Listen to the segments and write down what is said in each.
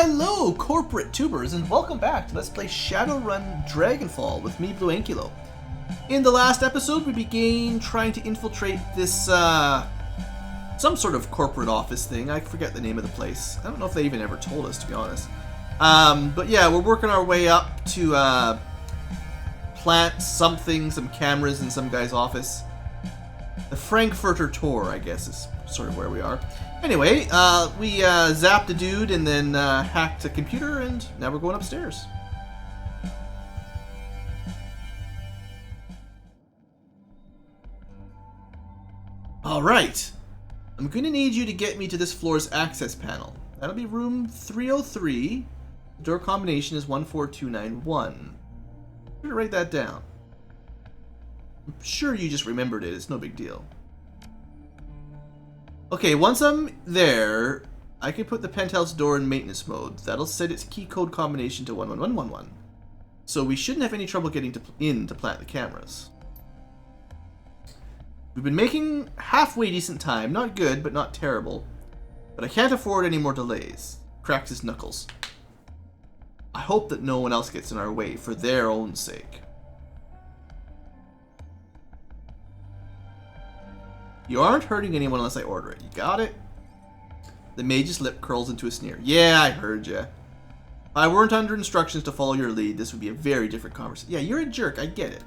Hello, corporate tubers, and welcome back to Let's Play Shadowrun Dragonfall with me, BlueAnkylo. In the last episode, we began trying to infiltrate this, some sort of corporate office thing. I forget the name of the place. I don't know if they even ever told us, to be honest. But yeah, we're working our way up to, plant something, some cameras in some guy's office. The Frankfurter Tor, I guess, is sort of where we are. Anyway, we zapped a dude and then hacked a computer, and now we're going upstairs. Alright. I'm going to need you to get me to this floor's access panel. That'll be room 303. The door combination is 14291. I'm going to write that down. I'm sure you just remembered it. It's no big deal. Okay, once I'm there, I can put the penthouse door in maintenance mode. That'll set its key code combination to 11111. So we shouldn't have any trouble getting in to plant the cameras. We've been making halfway decent time. Not good, but not terrible. But I can't afford any more delays. Cracks his knuckles. I hope that no one else gets in our way for their own sake. You aren't hurting anyone unless I order it. You got it? The mage's lip curls into a sneer. Yeah, I heard ya. If I weren't under instructions to follow your lead, this would be a very different conversation. Yeah, you're a jerk. I get it.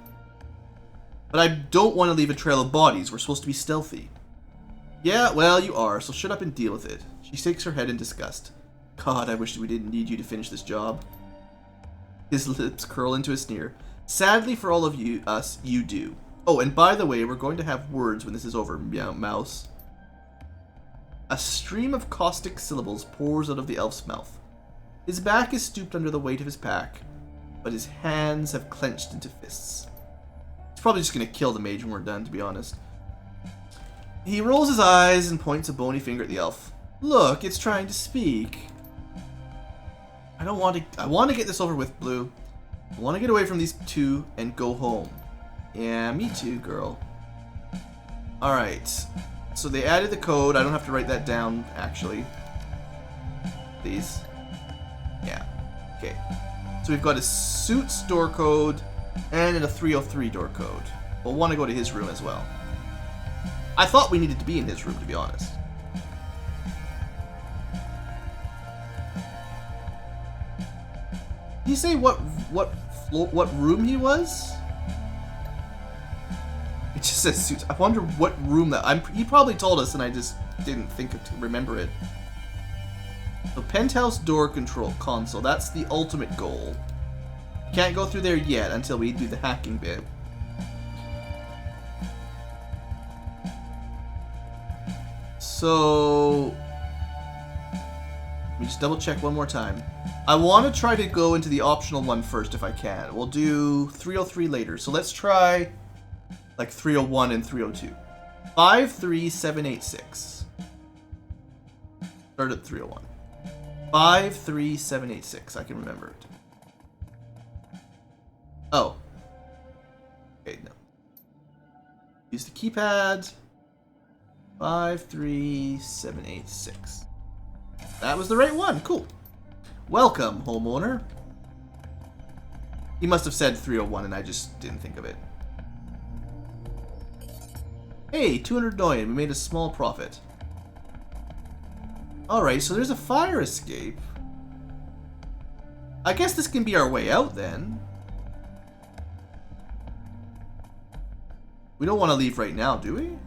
But I don't want to leave a trail of bodies. We're supposed to be stealthy. Yeah, well, you are, so shut up and deal with it. She shakes her head in disgust. God, I wish we didn't need you to finish this job. His lips curl into a sneer. Sadly for all of us, you do. Oh, and by the way, we're going to have words when this is over, meow mouse. A stream of caustic syllables pours out of the elf's mouth. His back is stooped under the weight of his pack, but his hands have clenched into fists. He's probably just going to kill the mage when we're done, to be honest. He rolls his eyes and points a bony finger at the elf. Look, it's trying to speak. I want to get this over with, Blue. I want to get away from these two and go home. Yeah, me too, girl. Alright. So they added the code. I don't have to write that down, actually. Please. Yeah. Okay. So we've got a suits door code and a 303 door code. We'll want to go to his room as well. I thought we needed to be in his room, to be honest. Did you say what room he was? It just says suits. I wonder what room that he probably told us and I just didn't think to remember it. So penthouse door control console. That's the ultimate goal. Can't go through there yet until we do the hacking bit. So let me just double check one more time. I want to try to go into the optional one first if I can. We'll do 303 later. So let's try like 301 and 302. 53786. Start at 301. 53786. I can remember it. Oh. Okay, no. Use the keypad. 53786. That was the right one. Cool. Welcome, homeowner. He must have said 301 and I just didn't think of it. Hey, 200 million. We made a small profit. Alright, so there's a fire escape. I guess this can be our way out then. We don't want to leave right now, do we?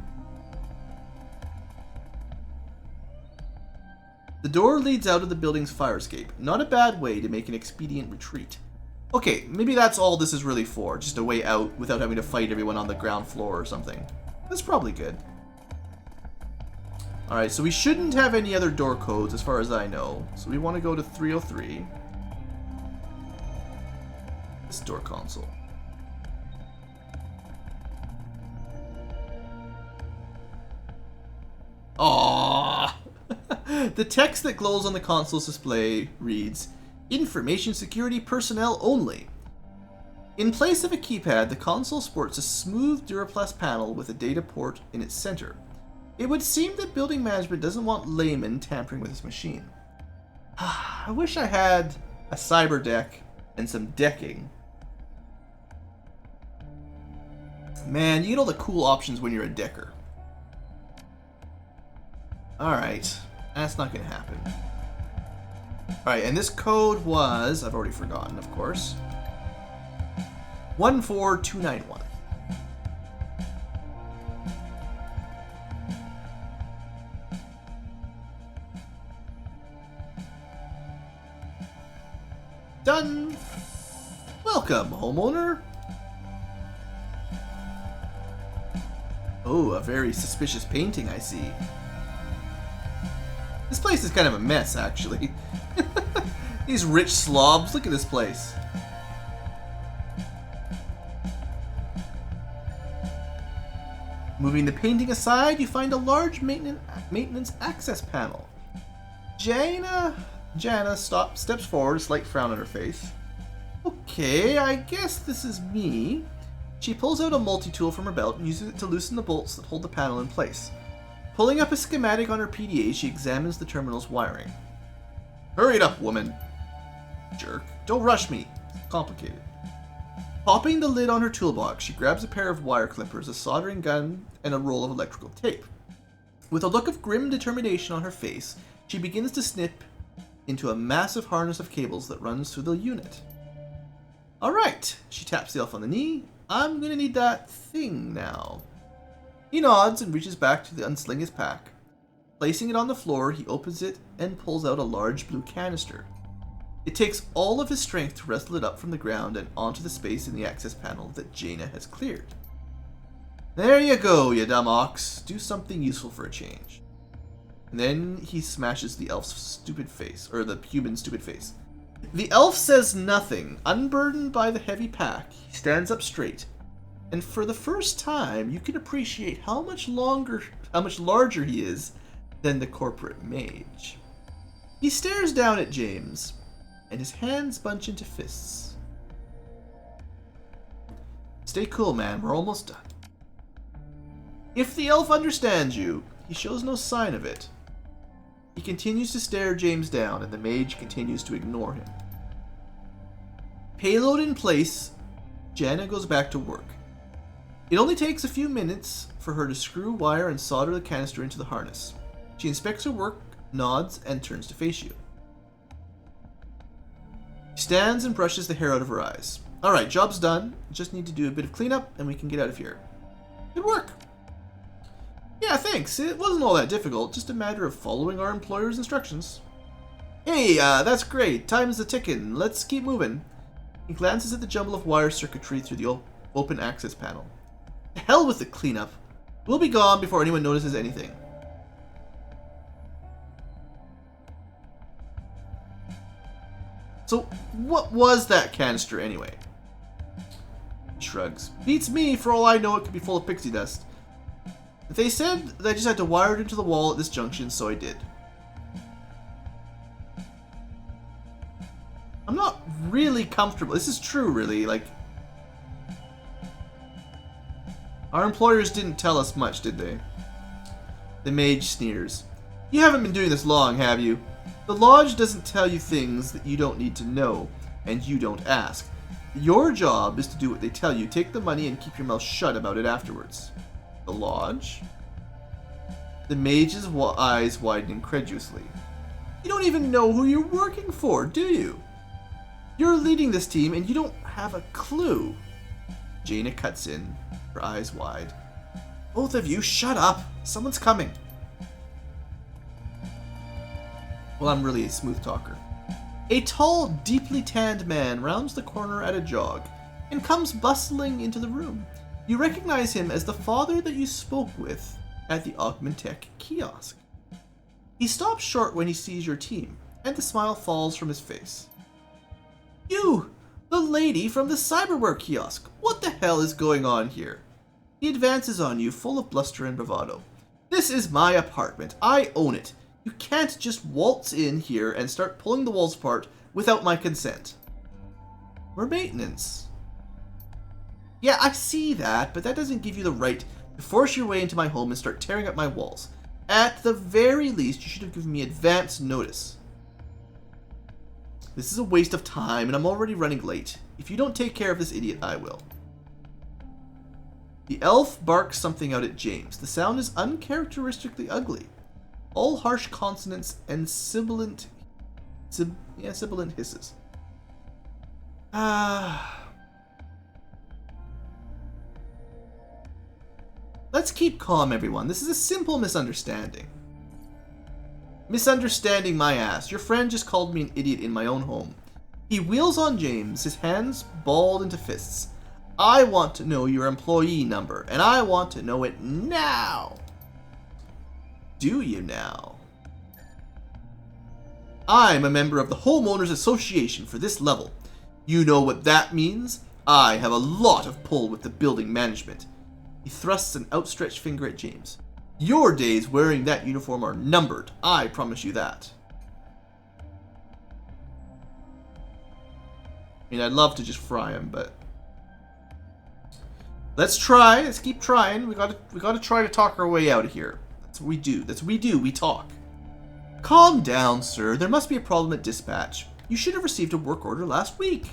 The door leads out of the building's fire escape. Not a bad way to make an expedient retreat. Okay, maybe that's all this is really for. Just a way out without having to fight everyone on the ground floor or something. That's probably good. Alright, so we shouldn't have any other door codes as far as I know. So we want to go to 303. This door console. Aww. The text that glows on the console's display reads, Information security personnel only. In place of a keypad, the console sports a smooth Duraplast panel with a data port in its center. It would seem that building management doesn't want laymen tampering with its machine. I wish I had a cyber deck and some decking. Man, you get all the cool options when you're a decker. Alright, that's not going to happen. Alright, and this code was, I've already forgotten, of course, 14291. Done! Welcome, homeowner! Oh, a very suspicious painting, I see. This place is kind of a mess, actually. These rich slobs, look at this place. Moving the painting aside, you find a large maintenance access panel. Jana steps forward, a slight frown on her face. Okay, I guess this is me. She pulls out a multi-tool from her belt and uses it to loosen the bolts that hold the panel in place. Pulling up a schematic on her PDA, she examines the terminal's wiring. Hurry it up, woman. Jerk. Don't rush me. It's complicated. Popping the lid on her toolbox, she grabs a pair of wire clippers, a soldering gun, and a roll of electrical tape. With a look of grim determination on her face, she begins to snip into a massive harness of cables that runs through the unit. Alright, she taps the elf on the knee. I'm gonna need that thing now. He nods and reaches back to unsling his pack. Placing it on the floor, he opens it and pulls out a large blue canister. It takes all of his strength to wrestle it up from the ground and onto the space in the access panel that Jaina has cleared. There you go, you dumb ox. Do something useful for a change. And then he smashes the elf's stupid face, or the human's stupid face. The elf says nothing. Unburdened by the heavy pack, he stands up straight. And for the first time, you can appreciate how much larger he is than the corporate mage. He stares down at James, and his hands bunch into fists. Stay cool, man. We're almost done. If the elf understands you, he shows no sign of it. He continues to stare James down, and the mage continues to ignore him. Payload in place, Jana goes back to work. It only takes a few minutes for her to screw, wire, and solder the canister into the harness. She inspects her work, nods, and turns to face you. She stands and brushes the hair out of her eyes. Alright, job's done. Just need to do a bit of cleanup, and we can get out of here. Good work. Yeah, thanks. It wasn't all that difficult, just a matter of following our employer's instructions. Hey, that's great. Time's a-ticking. Let's keep moving. He glances at the jumble of wire circuitry through the open access panel. To hell with the cleanup. We'll be gone before anyone notices anything. So, what was that canister anyway? He shrugs. Beats me, for all I know it could be full of pixie dust. They said that I just had to wire it into the wall at this junction, so I did. I'm not really comfortable. This is true, really. Like, our employers didn't tell us much, did they? The mage sneers. You haven't been doing this long, have you? The lodge doesn't tell you things that you don't need to know, and you don't ask. Your job is to do what they tell you. Take the money and keep your mouth shut about it afterwards. The lodge? The mage's eyes widen incredulously. You don't even know who you're working for, do you? You're leading this team and you don't have a clue. Jaina cuts in, her eyes wide. Both of you, shut up. Someone's coming. Well, I'm really a smooth talker. A tall, deeply tanned man rounds the corner at a jog and comes bustling into the room. You recognize him as the father that you spoke with at the Augmentech kiosk. He stops short when he sees your team, and the smile falls from his face. You! The lady from the cyberware kiosk! What the hell is going on here? He advances on you, full of bluster and bravado. This is my apartment. I own it. You can't just waltz in here and start pulling the walls apart without my consent. We're maintenance. Yeah, I see that, but that doesn't give you the right to force your way into my home and start tearing up my walls. At the very least, you should have given me advance notice. This is a waste of time, and I'm already running late. If you don't take care of this idiot, I will. The elf barks something out at James. The sound is uncharacteristically ugly. All harsh consonants and sibilant hisses. Let's keep calm, everyone. This is a simple misunderstanding. Misunderstanding my ass. Your friend just called me an idiot in my own home. He wheels on James, his hands balled into fists. I want to know your employee number, and I want to know it now. Do you now? I'm a member of the Homeowners Association for this level. You know what that means? I have a lot of pull with the building management. He thrusts an outstretched finger at James. Your days wearing that uniform are numbered. I promise you that. I mean, I'd love to just fry him, but let's try. Let's keep trying. We gotta try to talk our way out of here. That's what we do. That's what we do. We talk. Calm down, sir. There must be a problem at dispatch. You should have received a work order last week.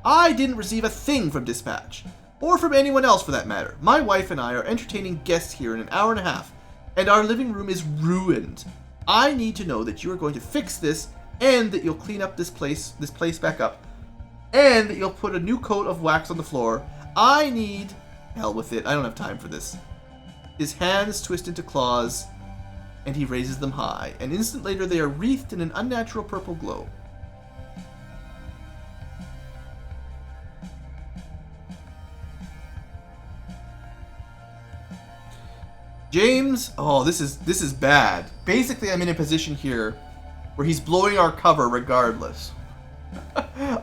I didn't receive a thing from dispatch. Or from anyone else for that matter. My wife and I are entertaining guests here in an hour and a half, and our living room is ruined. I need to know that you are going to fix this, and that you'll clean up this place back up, and that you'll put a new coat of wax on the floor. I need... Hell with it, I don't have time for this. His hands twist into claws, and he raises them high. An instant later they are wreathed in an unnatural purple glow. James, oh, this is bad. Basically, I'm in a position here where he's blowing our cover regardless.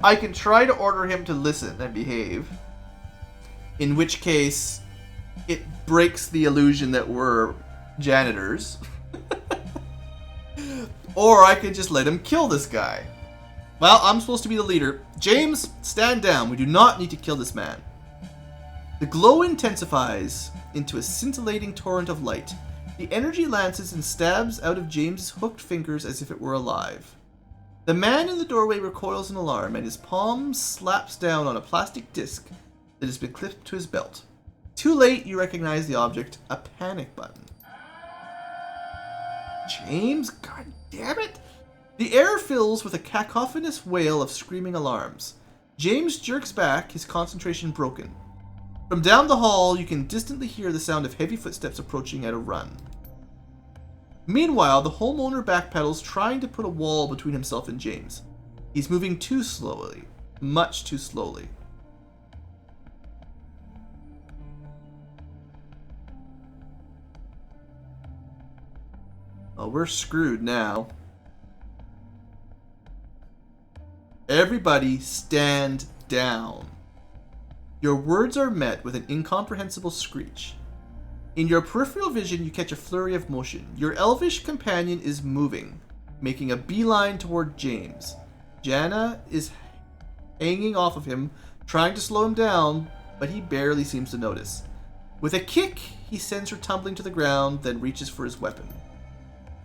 I can try to order him to listen and behave, in which case it breaks the illusion that we're janitors. Or I could just let him kill this guy. Well, I'm supposed to be the leader. James, stand down. We do not need to kill this man. The glow intensifies into a scintillating torrent of light. The energy lances and stabs out of James's hooked fingers as if it were alive. The man in the doorway recoils in alarm, and his palm slaps down on a plastic disc that has been clipped to his belt. Too late, you recognize the object, a panic button. James, god damn it! The air fills with a cacophonous wail of screaming alarms. James jerks back, his concentration broken. From down the hall, you can distantly hear the sound of heavy footsteps approaching at a run. Meanwhile, the homeowner backpedals, trying to put a wall between himself and James. He's moving too slowly. Much too slowly. Oh, we're screwed now. Everybody stand down. Your words are met with an incomprehensible screech. In your peripheral vision, you catch a flurry of motion. Your elvish companion is moving, making a beeline toward James. Jana is hanging off of him, trying to slow him down, but he barely seems to notice. With a kick, he sends her tumbling to the ground, then reaches for his weapon.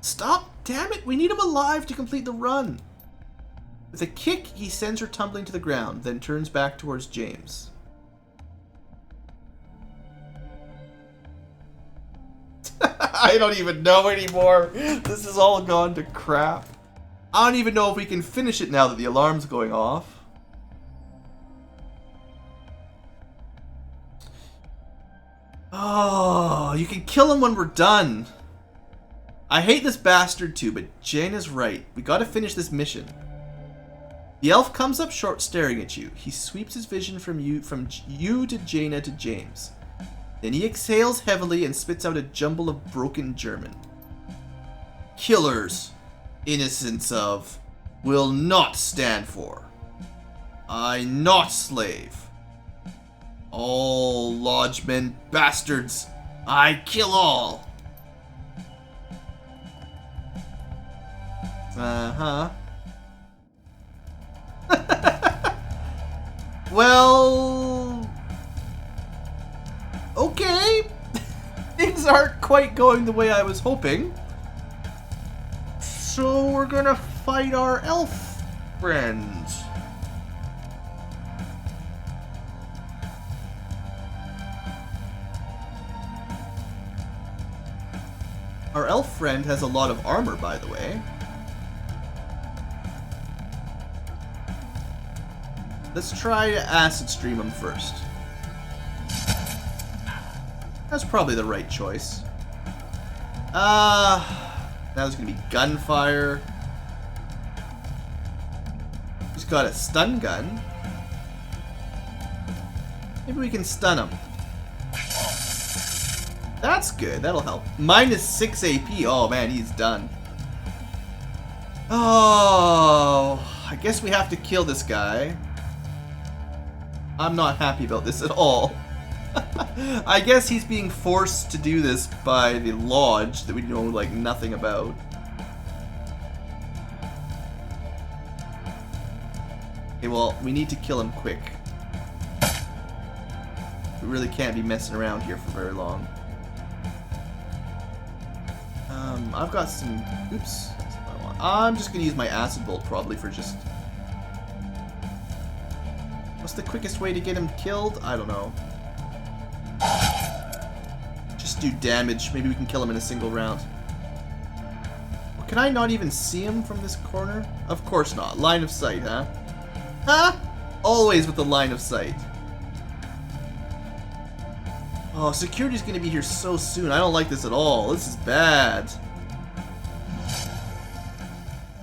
Stop! Damn it! We need him alive to complete the run! With a kick, he sends her tumbling to the ground, then turns back towards James. I don't even know anymore. This has all gone to crap. I don't even know if we can finish it now that the alarm's going off. Oh, you can kill him when we're done. I hate this bastard too, but Jane is right. We gotta finish this mission. The elf comes up short, staring at you. He sweeps his vision from you to Jaina to James. Then he exhales heavily and spits out a jumble of broken German. Killers, innocents of, will not stand for. I not slave. All lodgemen bastards, I kill all. Uh-huh. Well, okay. Things aren't quite going the way I was hoping. So we're gonna fight our elf friend. Our elf friend has a lot of armor, by the way. Let's try to acid stream him first. That's probably the right choice. That was gonna be gunfire. He's got a stun gun. Maybe we can stun him. That's good. That'll help. Minus 6 AP. Oh man, he's done. Oh, I guess we have to kill this guy. I'm not happy about this at all. I guess he's being forced to do this by the lodge that we know like nothing about. Okay, well, we need to kill him quick. We really can't be messing around here for very long. I've got some... Oops. That's what I want. I'm just going to use my acid bolt probably for just... What's the quickest way to get him killed? I don't know. Just do damage. Maybe we can kill him in a single round. Well, can I not even see him from this corner? Of course not. Line of sight, huh? Huh? Always with the line of sight. Oh, security's gonna be here so soon. I don't like this at all. This is bad.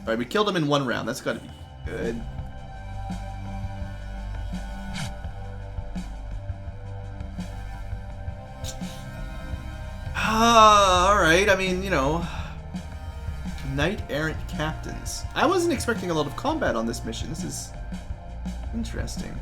Alright, we killed him in one round. That's gotta be good. Alright, I mean, you know. Knight-errant captains. I wasn't expecting a lot of combat on this mission. This is interesting.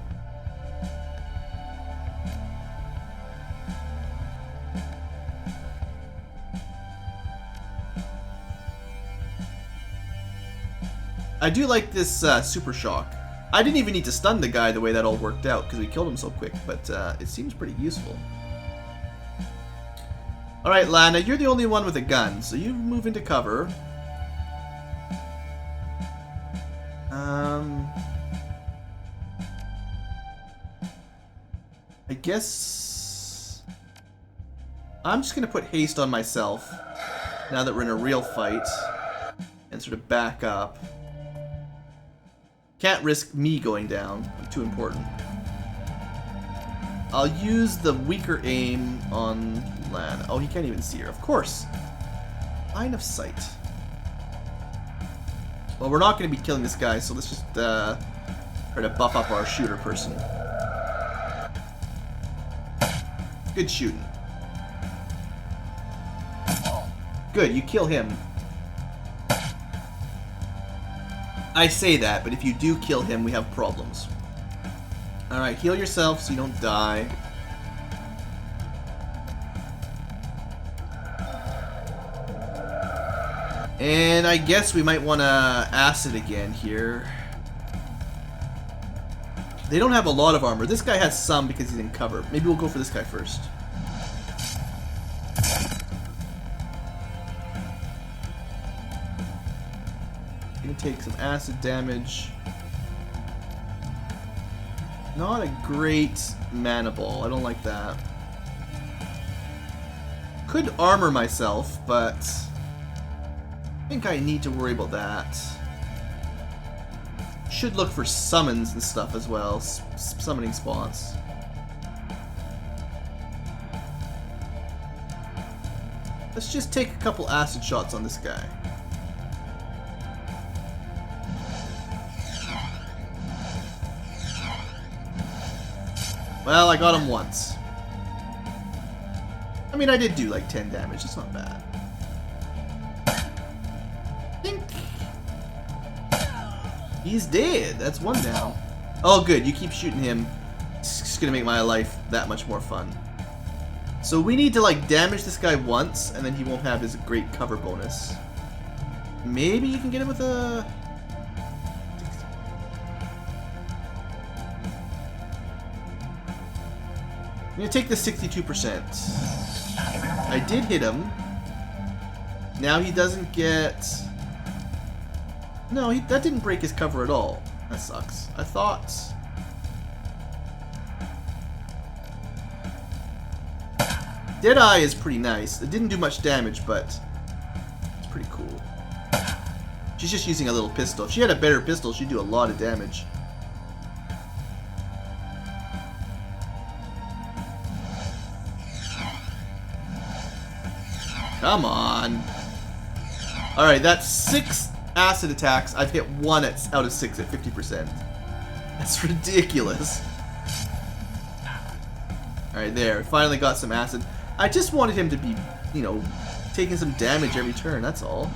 I do like this super shock. I didn't even need to stun the guy the way that all worked out because we killed him so quick, but it seems pretty useful. Alright, Lana, you're the only one with a gun, so you move into cover. I guess... I'm just going to put haste on myself now that we're in a real fight and sort of back up. Can't risk me going down. I'm too important. I'll use the weaker aim on Lan. Oh, he can't even see her. Of course. Line of sight. Well, we're not going to be killing this guy, so let's just try to buff up our shooter person. Good shooting. Good, you kill him. I say that, but if you do kill him, we have problems. Alright, heal yourself so you don't die. And I guess we might want to acid again here. They don't have a lot of armor. This guy has some because he's in cover. Maybe we'll go for this guy first. Gonna take some acid damage. Not a great mana ball. I don't like that. Could armor myself, but I think I need to worry about that. Should look for summons and stuff as well. Summoning spots. Let's just take a couple acid shots on this guy. Well, I got him once. I mean, I did do like 10 damage. It's not bad. He's dead. That's one down. Oh, good. You keep shooting him. It's just gonna make my life that much more fun. So we need to like damage this guy once, and then he won't have his great cover bonus. Maybe you can get him with a... I'm gonna take the 62%. I did hit him. Now he doesn't get... No, that didn't break his cover at all. That sucks. I thought... Deadeye is pretty nice. It didn't do much damage, but it's pretty cool. She's just using a little pistol. If she had a better pistol, she'd do a lot of damage. Come on. Alright, that's 6 acid attacks. I've hit 1 out of 6 at 50%. That's ridiculous. Alright, there. Finally got some acid. I just wanted him to be, you know, taking some damage every turn, that's all.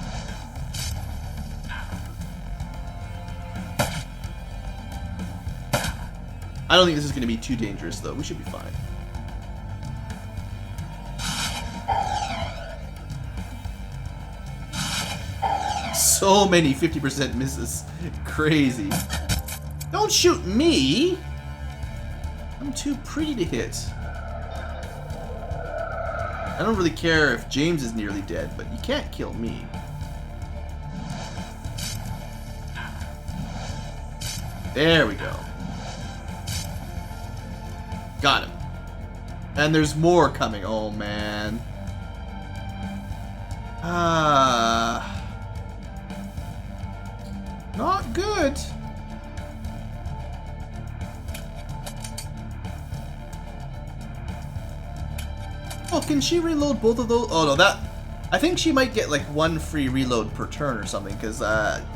I don't think this is going to be too dangerous, though. We should be fine. So many 50% misses. Crazy. Don't shoot me! I'm too pretty to hit. I don't really care if James is nearly dead, but you can't kill me. There we go. Got him. And there's more coming. Oh, man. Not good. Oh, can she reload both of those? Oh, no, that... I think she might get, like, 1 free reload per turn or something, because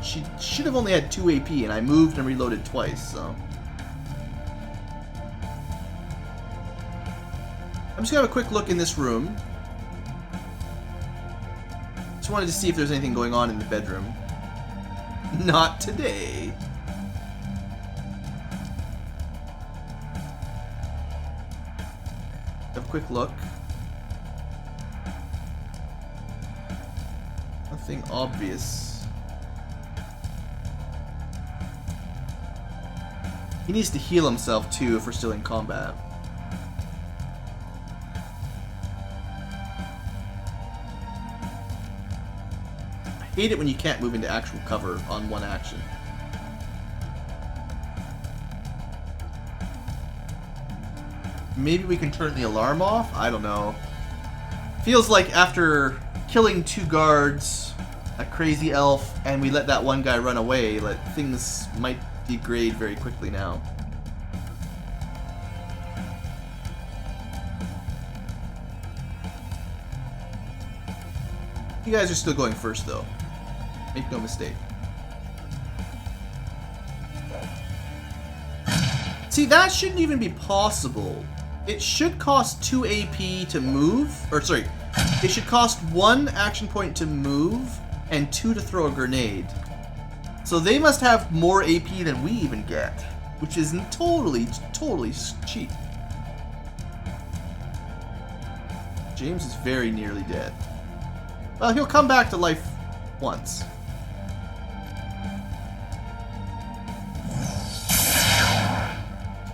she should have only had 2 AP, and I moved and reloaded twice, so... I'm just gonna have a quick look in this room. Just wanted to see if there's anything going on in the bedroom. Not today. Have a quick look. Nothing obvious. He needs to heal himself too if we're still in combat. I hate it when you can't move into actual cover on one action. Maybe we can turn the alarm off? I don't know. Feels like after killing 2 guards, a crazy elf, and we let that one guy run away, like, things might degrade very quickly now. You guys are still going first, though. Make no mistake. See, that shouldn't even be possible. It should cost 2 AP to move. Or, sorry. It should cost 1 action point to move and 2 to throw a grenade. So they must have more AP than we even get. Which is totally cheap. James is very nearly dead. Well, he'll come back to life once.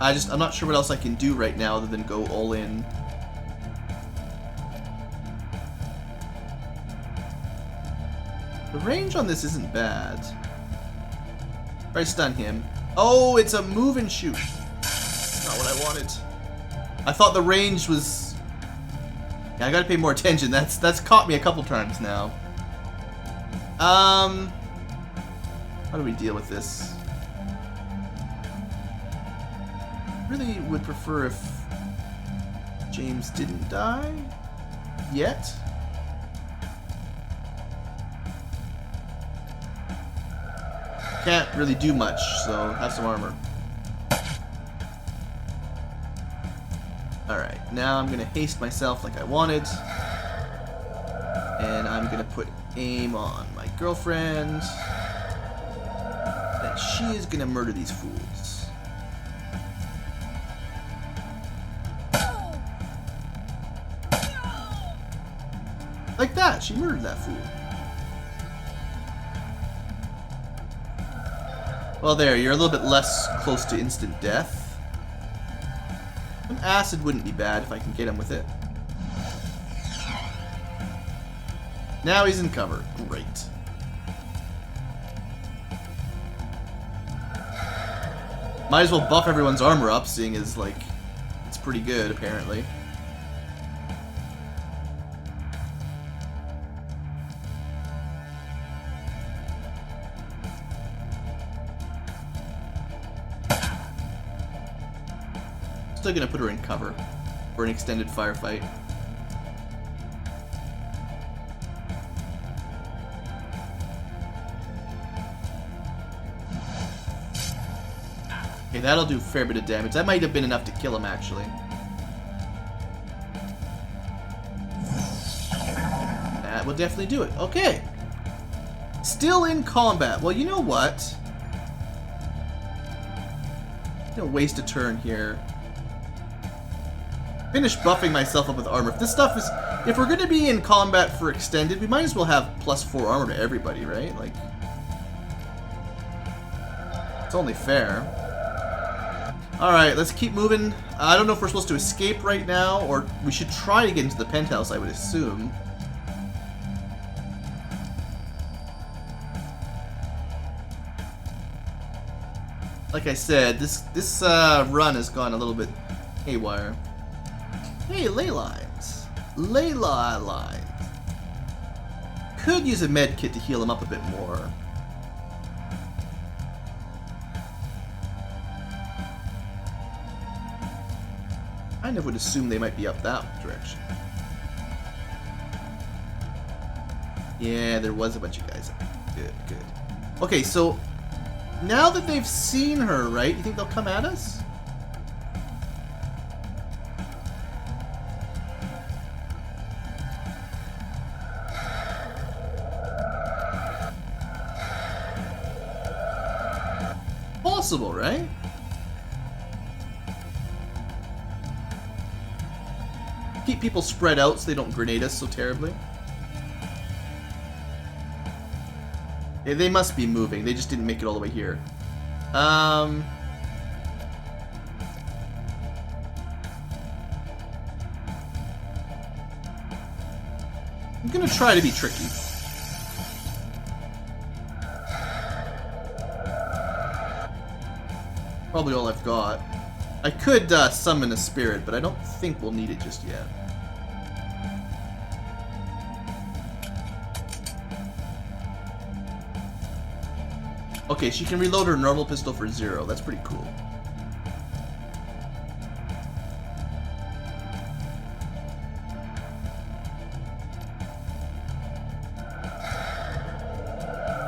I'm not sure what else I can do right now other than go all in. The range on this isn't bad. Try to stun him. Oh, it's a move and shoot. That's not what I wanted. I thought the range was... Yeah, I gotta pay more attention. That's caught me a couple times now. How do we deal with this? Really would prefer if James didn't die yet. Can't really do much, so have some armor. Alright, now I'm gonna haste myself like I wanted. And I'm gonna put aim on my girlfriend. And she is gonna murder these fools. Like that, she murdered that fool. Well, there, you're a little bit less close to instant death. An acid wouldn't be bad if I can get him with it. Now he's in cover. Great. Might as well buff everyone's armor up, seeing as, like, it's pretty good, apparently. Still gonna put her in cover for an extended firefight. Okay, that'll do a fair bit of damage. That might have been enough to kill him, actually. That will definitely do it. Okay. Still in combat. Well, you know what? I'm gonna waste a turn here. Finish buffing myself up with armor. If this stuff is... If we're gonna be in combat for extended, we might as well have +4 armor to everybody, right? Like... It's only fair. Alright, let's keep moving. I don't know if we're supposed to escape right now, or we should try to get into the penthouse, I would assume. Like I said, this run has gone a little bit haywire. Hey, ley lines. Ley lines. Could use a med kit to heal him up a bit more. I kind of would assume they might be up that direction. Yeah, there was a bunch of guys up there. Good, good. Okay, so now that they've seen her, right? You think they'll come at us? Possible, right? Keep people spread out so they don't grenade us so terribly. Yeah, they must be moving. They just didn't make it all the way here. I'm gonna try to be tricky. Probably all I've got. I could summon a spirit, but I don't think we'll need it just yet. Okay, she can reload her normal pistol for 0. That's pretty cool.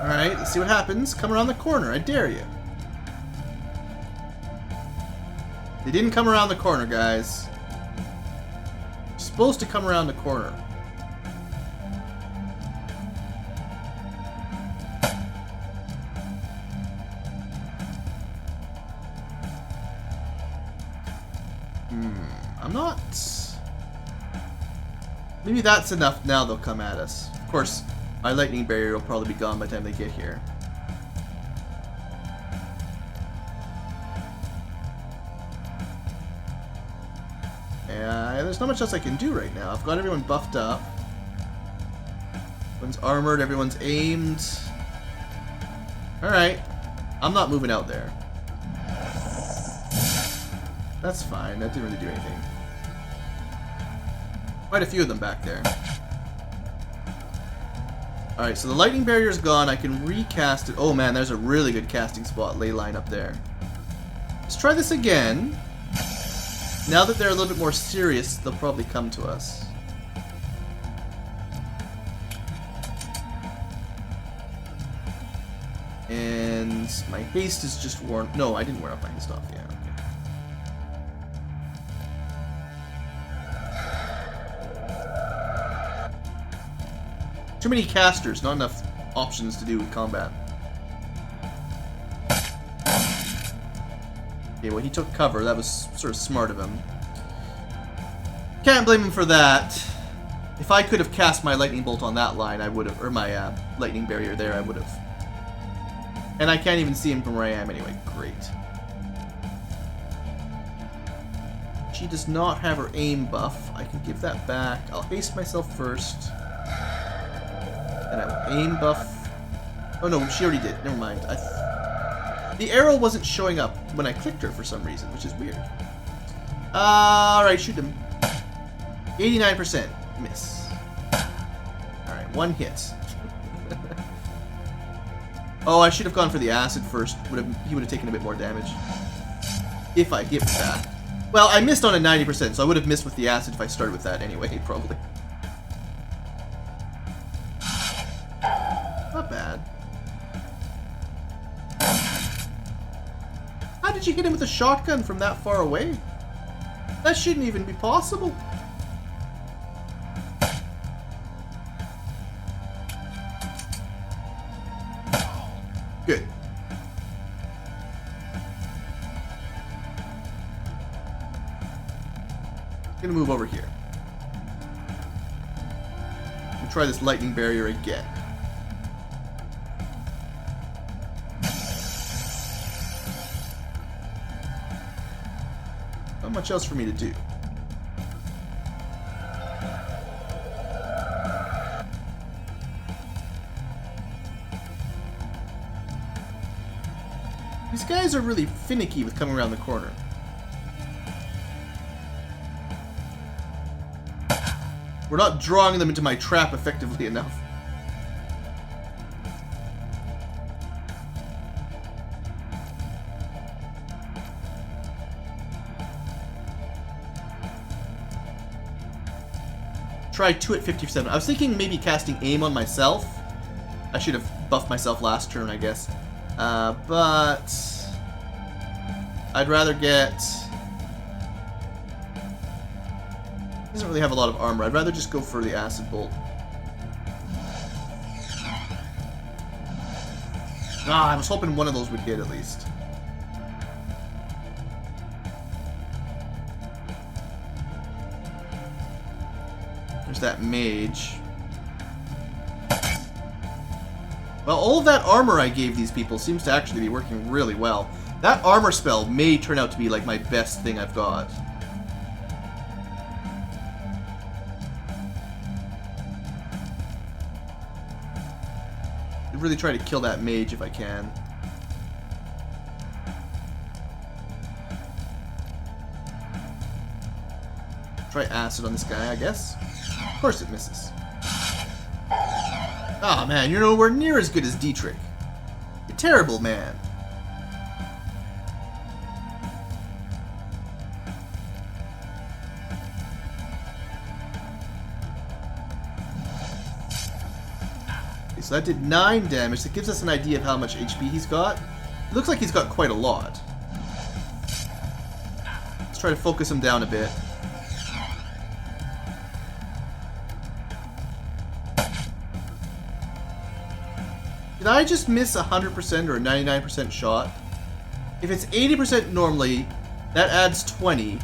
Alright, let's see what happens. Come around the corner, I dare you. They didn't come around the corner, guys. You're supposed to come around the corner. I'm not... Maybe that's enough now they'll come at us. Of course, my lightning barrier will probably be gone by the time they get here. Yeah, there's not much else I can do right now. I've got everyone buffed up. Everyone's armored, everyone's aimed. Alright. I'm not moving out there. That's fine, that didn't really do anything. Quite a few of them back there. Alright, so the lightning barrier's gone. I can recast it. Oh man, there's a really good casting spot, ley line up there. Let's try this again. Now that they're a little bit more serious, they'll probably come to us. And my haste is just worn. No, I didn't wear off my haste off. Yeah. Too many casters, not enough options to do with combat. Okay, well he took cover, that was sort of smart of him. Can't blame him for that. If I could have cast my lightning bolt on that line, I would have, or my lightning barrier there, I would have. And I can't even see him from where I am anyway, great. She does not have her aim buff, I can give that back. I'll haste myself first. And I will aim buff. Oh no, she already did. Never mind. I The arrow wasn't showing up when I clicked her for some reason, which is weird. Alright, shoot him. 89%. Miss. Alright, 1 hit. Oh, I should have gone for the acid first. He would have taken a bit more damage. If I hit with that. Well, I missed on a 90%, so I would have missed with the acid if I started with that anyway, probably. Not bad. How did you hit him with a shotgun from that far away? That shouldn't even be possible. Good. Gonna move over here. And try this lightning barrier again. Not much else for me to do. These guys are really finicky with coming around the corner. We're not drawing them into my trap effectively enough. Try 2 at 50%. I was thinking maybe casting aim on myself. I should have buffed myself last turn, I guess. But I'd rather get... Doesn't really have a lot of armor. I'd rather just go for the acid bolt. Ah, I was hoping one of those would hit at least. There's that mage. Well, all of that armor I gave these people seems to actually be working really well. That armor spell may turn out to be like my best thing I've got. Really try to kill that mage if I can. Try acid on this guy, I guess. Of course it misses. Ah, man, you're nowhere near as good as Dietrich. You're terrible, man. So that did 9 damage. That gives us an idea of how much HP he's got. It looks like he's got quite a lot. Let's try to focus him down a bit. Did I just miss 100% or a 99% shot? If it's 80% normally, that adds 20.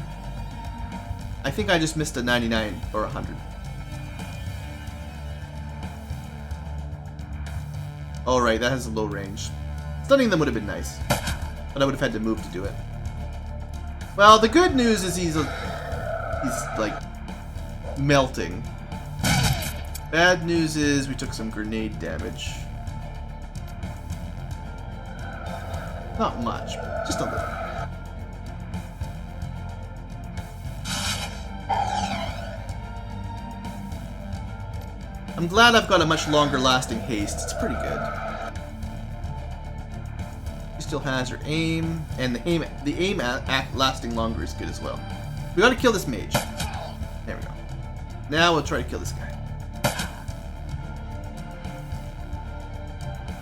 I think I just missed a 99 or 100. Oh, right, that has a low range. Stunning them would have been nice, but I would have had to move to do it. Well, the good news is he's like melting. Bad news is we took some grenade damage. Not much, just a little. I'm glad I've got a much longer lasting haste. It's pretty good. She still has her aim, and the aim lasting longer is good as well. We gotta kill this mage. There we go. Now we'll try to kill this guy.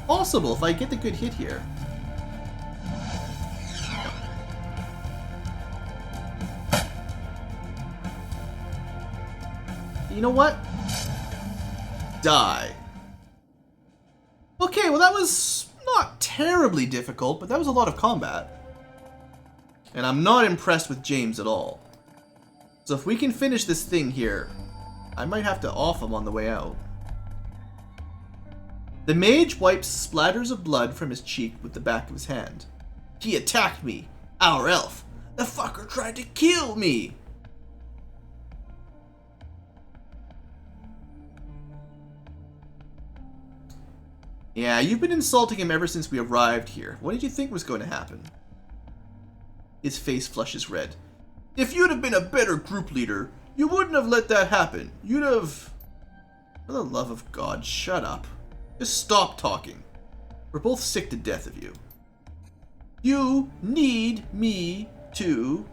Possible if I get the good hit here. You know what? Die. Okay, well that was not terribly difficult, but that was a lot of combat. And I'm not impressed with James at all. So if we can finish this thing here, I might have to off him on the way out. The mage wipes splatters of blood from his cheek with the back of his hand. He attacked me, our elf. The fucker tried to kill me. Yeah, you've been insulting him ever since we arrived here. What did you think was going to happen? His face flushes red. If you'd have been a better group leader, you wouldn't have let that happen. You'd have... For the love of God, shut up. Just stop talking. We're both sick to death of you. You need me to...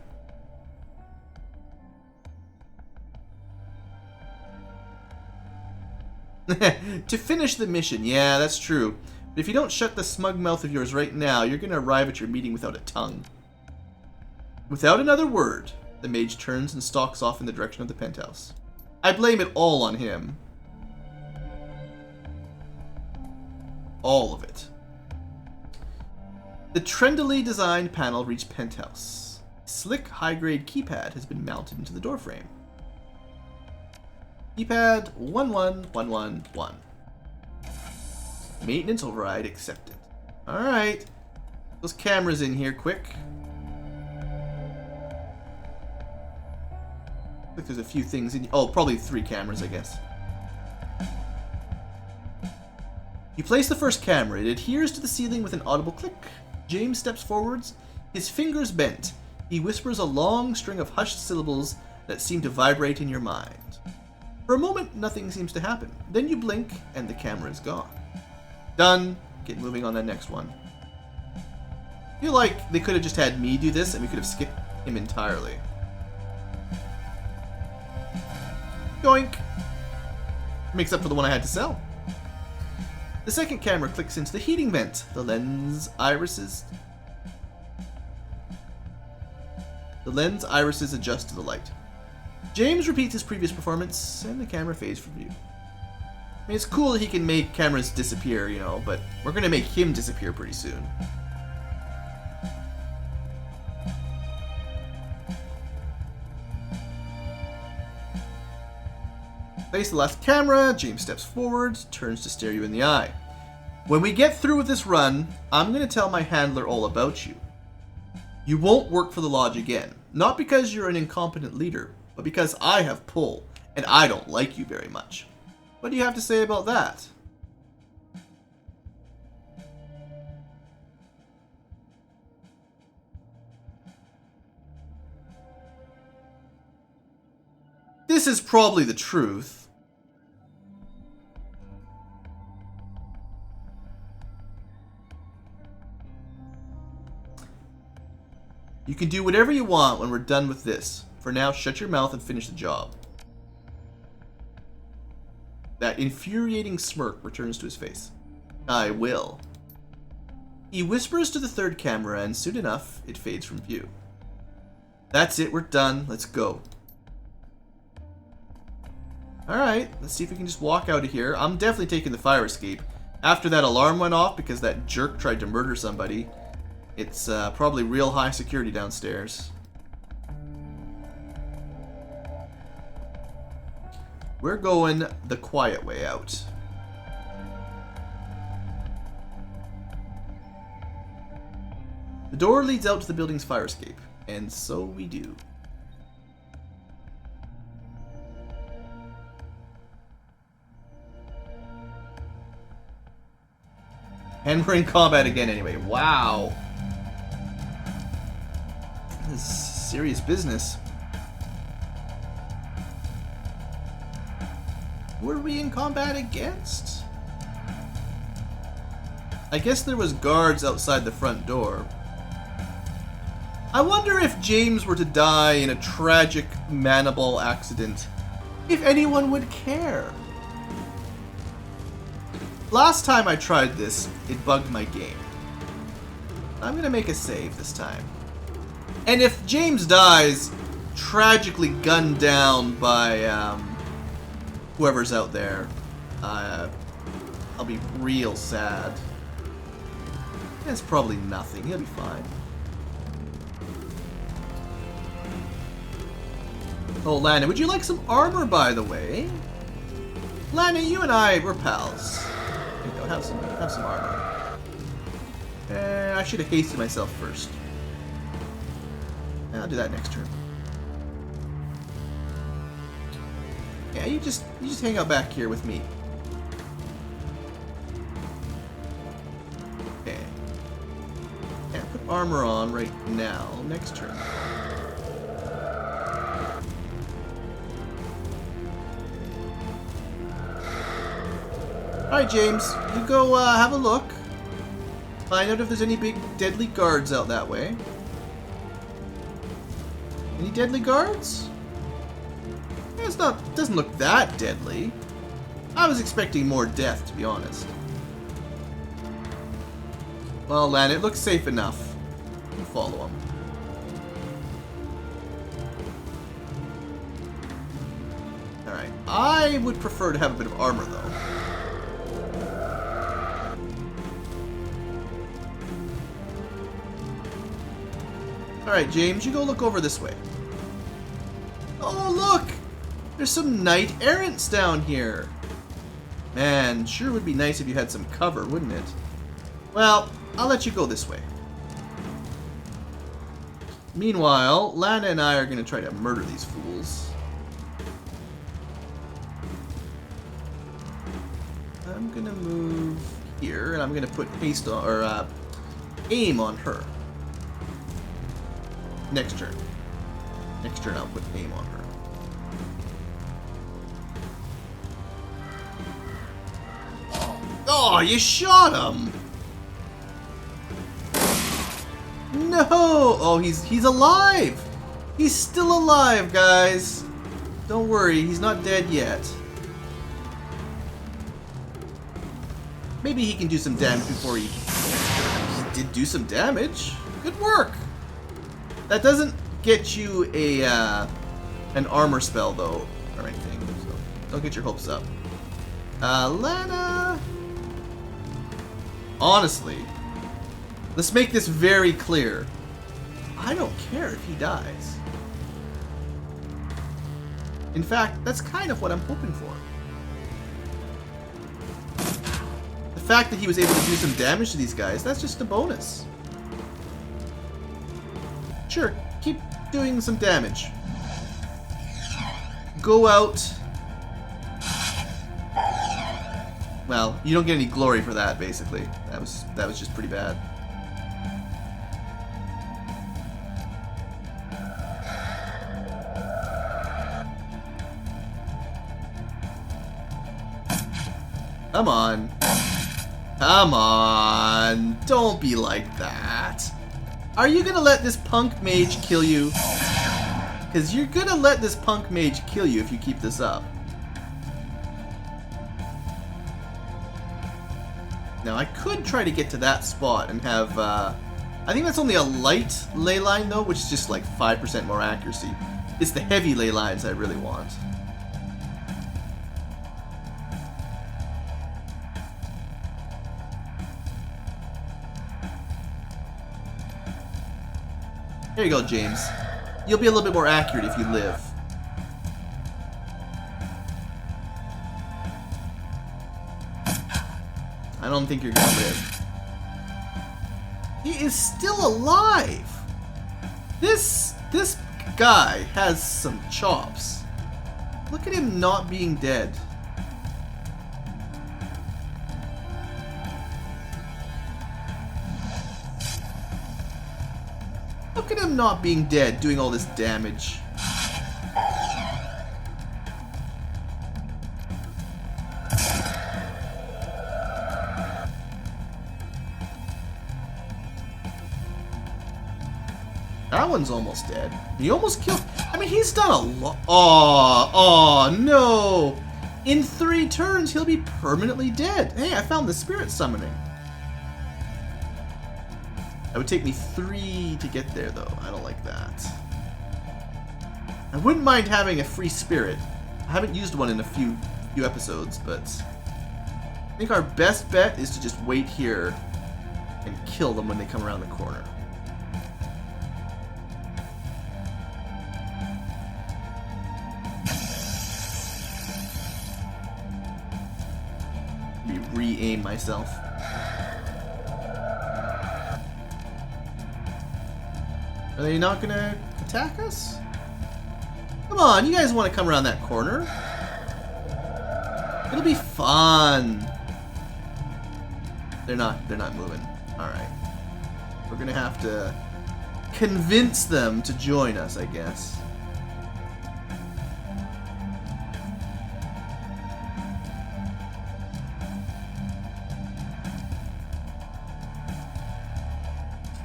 to finish the mission. Yeah, that's true. But if you don't shut the smug mouth of yours right now, you're going to arrive at your meeting without a tongue. Without another word, the mage turns and stalks off in the direction of the penthouse. I blame it all on him. All of it. The trendily designed panel reached penthouse. A slick, high-grade keypad has been mounted into the doorframe. Keypad 11111. Maintenance override accepted. Alright. Those cameras in here, quick. Look, there's a few things in... Oh, probably 3 cameras, I guess. You place the first camera. It adheres to the ceiling with an audible click. James steps forwards, his fingers bent. He whispers a long string of hushed syllables that seem to vibrate in your mind. For a moment, nothing seems to happen. Then you blink, and the camera is gone. Done. Get moving on the next one. I feel like they could have just had me do this, and we could have skipped him entirely. Yoink. Makes up for the one I had to sell. The second camera clicks into the heating vent. The lens irises adjust to the light. James repeats his previous performance, and the camera fades from view. I mean, it's cool that he can make cameras disappear, you know, but we're going to make him disappear pretty soon. Place the last camera. James steps forward, turns to stare you in the eye. When we get through with this run, I'm going to tell my handler all about you. You won't work for the lodge again. Not because you're an incompetent leader, but because I have pull, and I don't like you very much. What do you have to say about that? This is probably the truth. You can do whatever you want when we're done with this. For now, shut your mouth and finish the job. That infuriating smirk returns to his face. I will. He whispers to the third camera, and soon enough, it fades from view. That's it, we're done. Let's go. Alright, let's see if we can just walk out of here. I'm definitely taking the fire escape. After that alarm went off because that jerk tried to murder somebody, it's probably real high security downstairs. We're going the quiet way out. The door leads out to the building's fire escape, and so we do. And we're in combat again anyway. Wow. This is serious business. Who are we in combat against? I guess there was guards outside the front door. I wonder if James were to die in a tragic manaball accident, if anyone would care. Last time I tried this, it bugged my game. I'm gonna make a save this time. And if James dies, tragically gunned down by whoever's out there, I'll be real sad. It's probably nothing. He'll be fine. Oh, Lana, would you like some armor, by the way? Lana, you and I, we're pals. There you go, have some armor. I should have hasted myself first. I'll do that next turn. Yeah, you just hang out back here with me. armor on right now. Next turn. Alright, James. You go have a look. Find out if there's any big deadly guards out that way. Any deadly guards? Yeah, doesn't look that deadly. I was expecting more death, to be honest. Well, Lan, it looks safe enough. You follow him. Alright. I would prefer to have a bit of armor, though. Alright, James, you go look over this way. Oh, look! There's some knight errants down here. Man, sure would be nice if you had some cover, wouldn't it? Well, I'll let you go this way. Meanwhile, Lana and I are going to try to murder these fools. I'm going to move here, and I'm going to put haste on, or aim on her. Next turn. Next turn I'll put aim on her. Oh, you shot him! No! Oh, he's alive! He's still alive, guys! Don't worry, he's not dead yet. Maybe he can do some damage before he did do some damage. Good work! That doesn't get you a an armor spell, though, or anything, so don't get your hopes up. Lana... Honestly, let's make this very clear. I don't care if he dies. In fact, that's kind of what I'm hoping for. The fact that he was able to do some damage to these guys, that's just a bonus. Sure, keep doing some damage. Go out. Well, you don't get any glory for that, basically. That was just pretty bad. Come on. Come on. Don't be like that. Are you gonna let this punk mage kill you? Because you're gonna let this punk mage kill you if you keep this up. Now, I could try to get to that spot and have, I think that's only a light ley line, though, which is just like 5% more accuracy. It's the heavy ley lines I really want. There you go, James. You'll be a little bit more accurate if you live. I don't think you're gonna live. He is still alive! This guy has some chops. Look at him not being dead. Look at him not being dead, doing all this damage. That one's almost dead. He almost killed... I mean, he's done a lot... Oh, no! In 3 turns, he'll be permanently dead. Hey, I found the spirit summoning. It would take me 3 to get there, though. I don't like that. I wouldn't mind having a free spirit. I haven't used one in a few episodes, but... I think our best bet is to just wait here and kill them when they come around the corner. Re-aim myself. Are they not gonna attack us? Come on, you guys want to come around that corner? It'll be fun. They're not moving. Alright. We're gonna have to convince them to join us, I guess.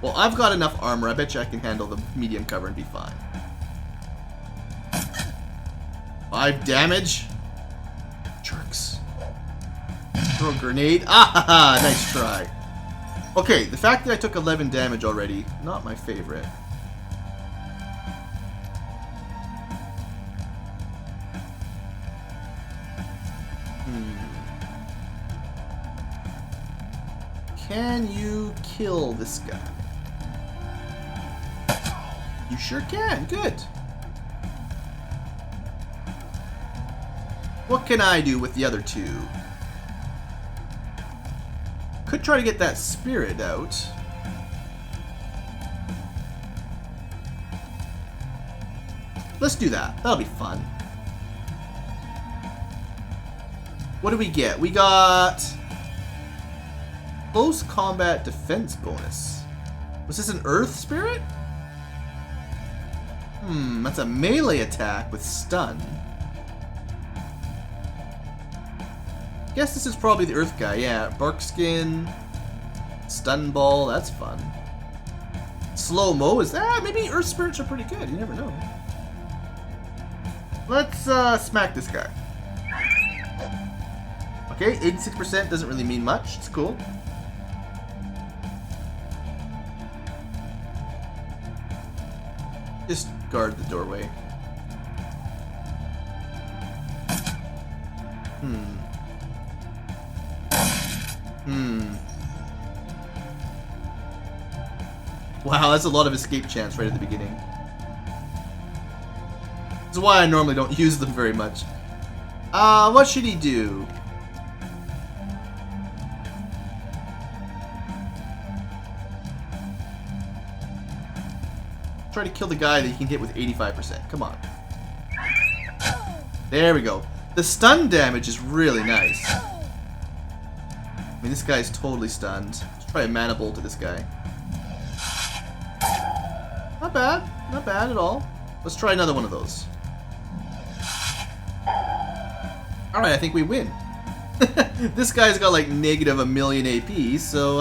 Well, I've got enough armor. I bet you I can handle the medium cover and be fine. 5 damage. Jerks. Throw a grenade. Ah, nice try. Okay, the fact that I took 11 damage already, not my favorite. Can you kill this guy? You sure can. Good. What can I do with the other 2? Could try to get that spirit out. Let's do that. That'll be fun. What do we get? We got close combat defense bonus. Was this an earth spirit? That's a melee attack with stun. Guess this is probably the earth guy. Yeah, bark skin, stun ball. That's fun. Slow mo is that? Maybe earth spirits are pretty good. You never know. Let's smack this guy. Okay, 86% doesn't really mean much. It's cool. Just guard the doorway. Wow, that's a lot of escape chance right at the beginning. This is why I normally don't use them very much. What should he do? Try to kill the guy that you can hit with 85%. Come on. There we go. The stun damage is really nice. I mean, this guy's totally stunned. Let's try a mana bolt to this guy. Not bad. Not bad at all. Let's try another one of those. Alright, I think we win. This guy's got like negative 1,000,000 AP, so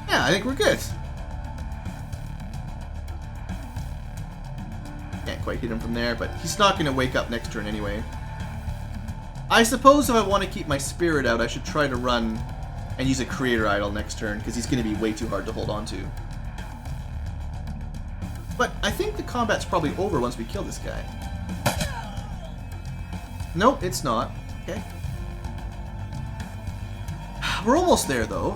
yeah, I think we're good. Can't quite hit him from there, but he's not going to wake up next turn anyway. I suppose if I want to keep my spirit out, I should try to run and use a creator idol next turn, because he's going to be way too hard to hold on to. But I think the combat's probably over once we kill this guy. Nope, it's not. Okay. We're almost there, though.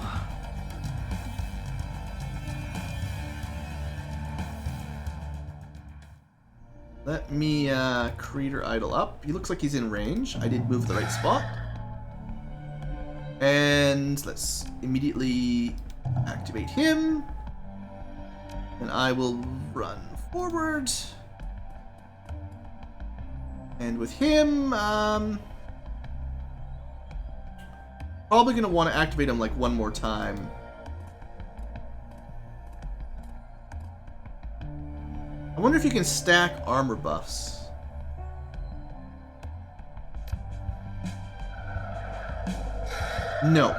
Let me creator idol up. He looks like he's in range. I did move the right spot. And let's immediately activate him. And I will run forward. And with him, probably going to want to activate him like one more time. I wonder if you can stack armor buffs. No,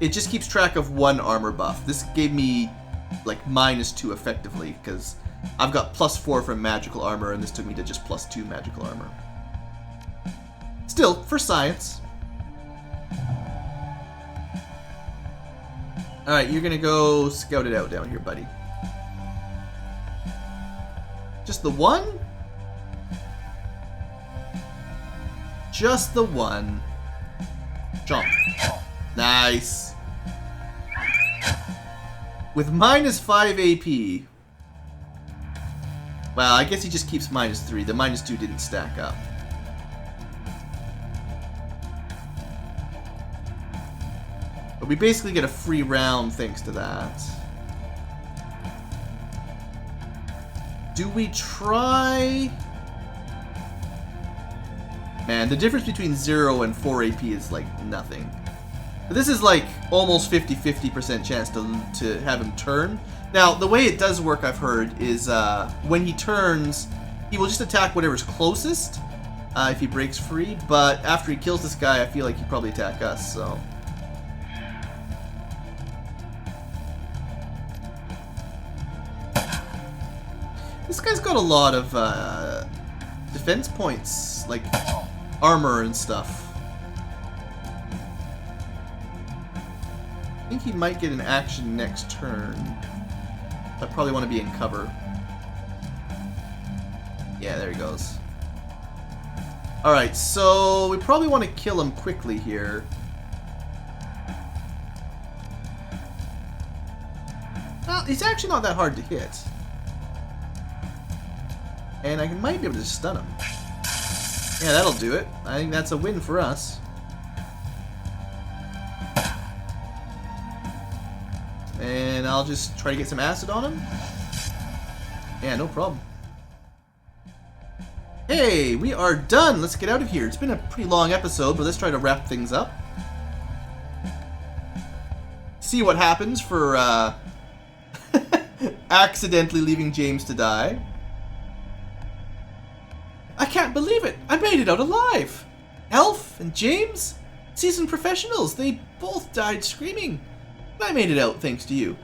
it just keeps track of one armor buff. This gave me like -2 effectively, because I've got +4 from magical armor, and this took me to just +2 magical armor. Still, for science. Alright, you're gonna go scout it out down here, buddy. Just the one? Just the one. Jump. Nice. With -5 AP. Well, I guess he just keeps -3. The -2 didn't stack up. But we basically get a free round thanks to that. Do we try... Man, the difference between 0 and 4 AP is like nothing. But this is like almost 50% chance to have him turn. Now, the way it does work, I've heard, is when he turns, he will just attack whatever's closest if he breaks free. But after he kills this guy, I feel like he'd probably attack us, so... This guy's got a lot of defense points, like armor and stuff. I think he might get an action next turn. I probably want to be in cover. Yeah, there he goes. Alright, so we probably want to kill him quickly here. Well, he's actually not that hard to hit. And I might be able to stun him. Yeah, that'll do it. I think that's a win for us. And I'll just try to get some acid on him. Yeah, no problem. Hey, we are done. Let's get out of here. It's been a pretty long episode, but let's try to wrap things up. See what happens for accidentally leaving James to die. I can't believe it! I made it out alive! Elf and James? Seasoned professionals, they both died screaming. I made it out thanks to you.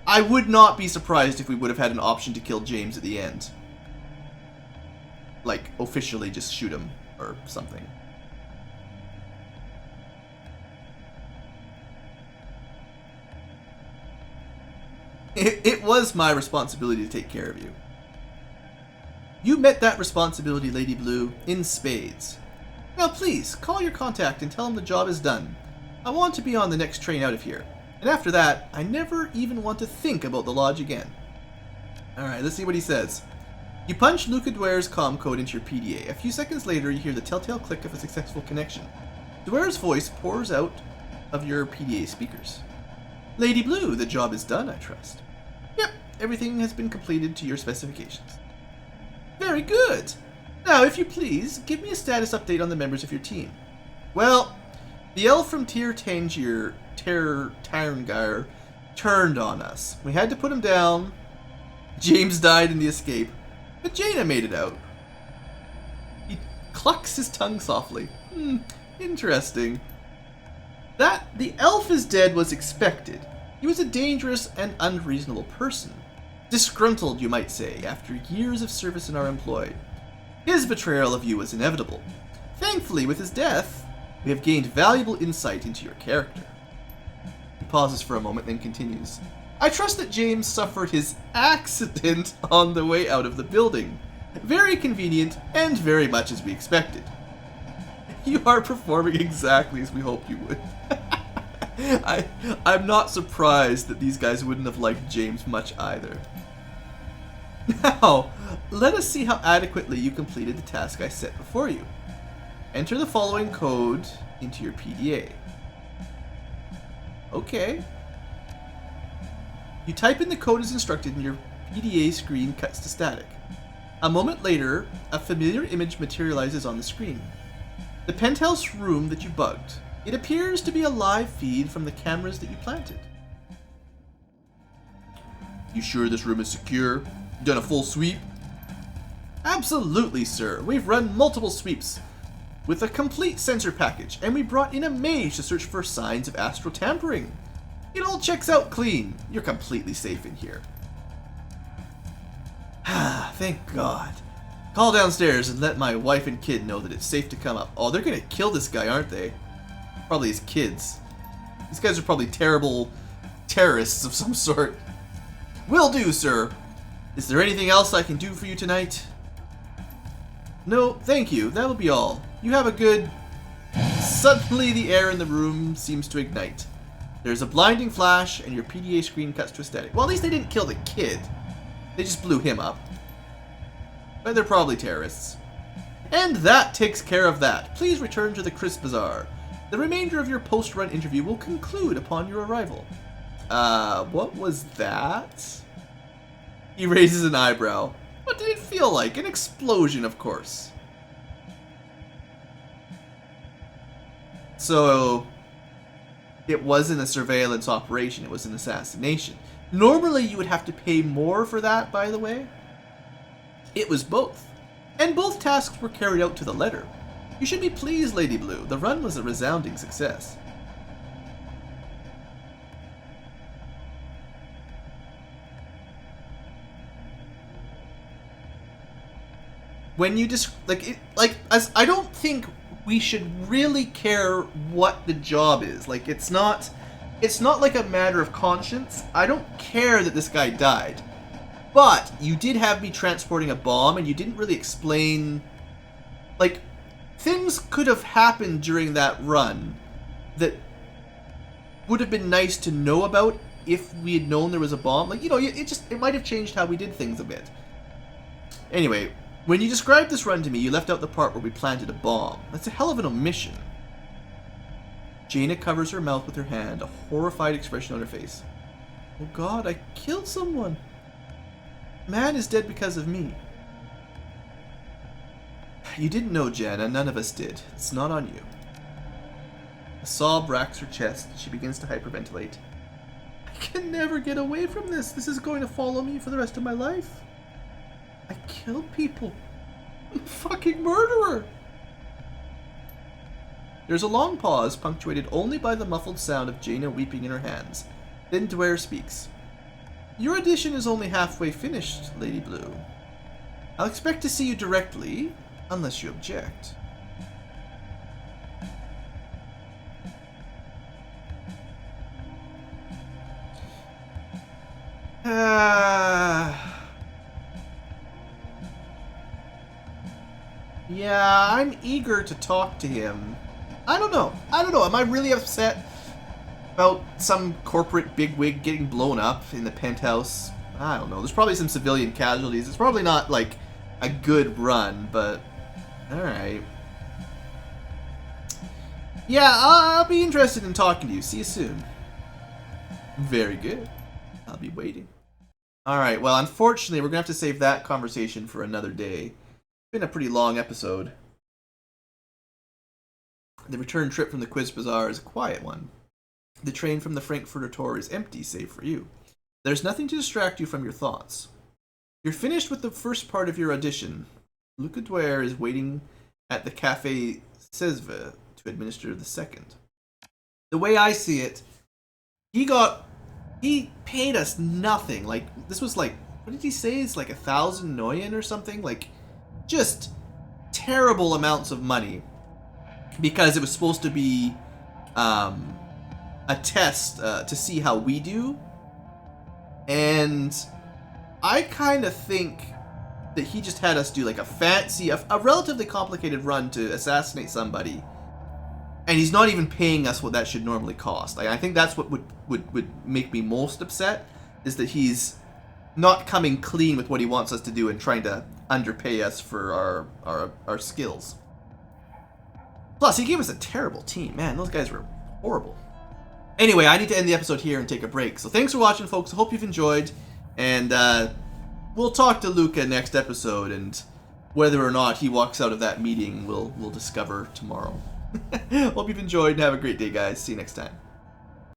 I would not be surprised if we would have had an option to kill James at the end. Like, officially just shoot him, or something. It was my responsibility to take care of you. You met that responsibility, Lady Blue, in spades. Now please, call your contact and tell him the job is done. I want to be on the next train out of here. And after that, I never even want to think about the lodge again. Alright, let's see what he says. You punch Luca Dware's comm code into your PDA. A few seconds later, you hear the telltale click of a successful connection. Dware's voice pours out of your PDA speakers. Lady Blue, the job is done, I trust. Yep, everything has been completed to your specifications. Very good. Now, if you please, give me a status update on the members of your team. Well, the elf from Tyrngire turned on us. We had to put him down. James died in the escape, but Jaina made it out. He clucks his tongue softly. Interesting. That the elf is dead was expected. He was a dangerous and unreasonable person. Disgruntled, you might say, after years of service in our employ. His betrayal of you was inevitable. Thankfully, with his death, we have gained valuable insight into your character. He pauses for a moment, then continues. I trust that James suffered his accident on the way out of the building. Very convenient, and very much as we expected. You are performing exactly as we hoped you would. I'm not surprised that these guys wouldn't have liked James much either. Now, let us see how adequately you completed the task I set before you. Enter the following code into your PDA. Okay. You type in the code as instructed and your PDA screen cuts to static. A moment later, a familiar image materializes on the screen. The penthouse room that you bugged. It appears to be a live feed from the cameras that you planted. You sure this room is secure? You done a full sweep? Absolutely, sir. We've run multiple sweeps with a complete sensor package, and we brought in a mage to search for signs of astral tampering. It all checks out clean. You're completely safe in here. Thank God. Call downstairs and let my wife and kid know that it's safe to come up. Oh, they're gonna kill this guy, aren't they? Probably his kids. These guys are probably terrible terrorists of some sort. Will do, sir. Is there anything else I can do for you tonight? No, thank you. That'll be all. You have a good... Suddenly the air in the room seems to ignite. There's a blinding flash and your PDA screen cuts to a static. Well, at least they didn't kill the kid. They just blew him up. But they're probably terrorists. And that takes care of that. Please return to the Crisp Bazaar. The remainder of your post-run interview will conclude upon your arrival. What was that? He raises an eyebrow. What did it feel like? An explosion, of course. So, it wasn't a surveillance operation, it was an assassination. Normally you would have to pay more for that, by the way. It was both. And both tasks were carried out to the letter. You should be pleased, Lady Blue. The run was a resounding success. When you just I don't think we should really care what the job is. Like, it's not like a matter of conscience. I don't care that this guy died. But you did have me transporting a bomb, and you didn't really explain, like, things could have happened during that run that would have been nice to know about if we had known there was a bomb. Like, you know, it might have changed how we did things a bit. Anyway, when you described this run to me, you left out the part where we planted a bomb. That's a hell of an omission. Jaina covers her mouth with her hand, a horrified expression on her face. Oh God, I killed someone. Man is dead because of me. You didn't know, Jaina. None of us did. It's not on you. A sob racks her chest. She begins to hyperventilate. I can never get away from this. This is going to follow me for the rest of my life. I killed people. I'm a fucking murderer. There's a long pause, punctuated only by the muffled sound of Jaina weeping in her hands. Then Dwyer speaks. Your audition is only halfway finished, Lady Blue. I'll expect to see you directly, unless you object. Yeah, I'm eager to talk to him. I don't know. Am I really upset about some corporate bigwig getting blown up in the penthouse? I don't know. There's probably some civilian casualties. It's probably not, like, a good run, but alright. Yeah, I'll be interested in talking to you. See you soon. Very good. I'll be waiting. Alright, well, unfortunately, we're going to have to save that conversation for another day. It's been a pretty long episode. The return trip from the Quiz Bazaar is a quiet one. The train from the Frankfurter Tor is empty, save for you. There's nothing to distract you from your thoughts. You're finished with the first part of your audition. Luca Dwyer is waiting at the Café Cesve to administer the second. The way I see it, he paid us nothing. Like, this was like, what did he say? It's like 1,000 Neuen or something? Like, just terrible amounts of money. Because it was supposed to be a test to see how we do. And I kind of think that he just had us do like a relatively complicated run to assassinate somebody. And he's not even paying us what that should normally cost. I think that's what would make me most upset, is that he's not coming clean with what he wants us to do and trying to underpay us for our skills. Plus, he gave us a terrible team. Man, those guys were horrible. Anyway, I need to end the episode here and take a break. So thanks for watching, folks. I hope you've enjoyed. And we'll talk to Luca next episode. And whether or not he walks out of that meeting, we'll discover tomorrow. Hope you've enjoyed and have a great day, guys. See you next time.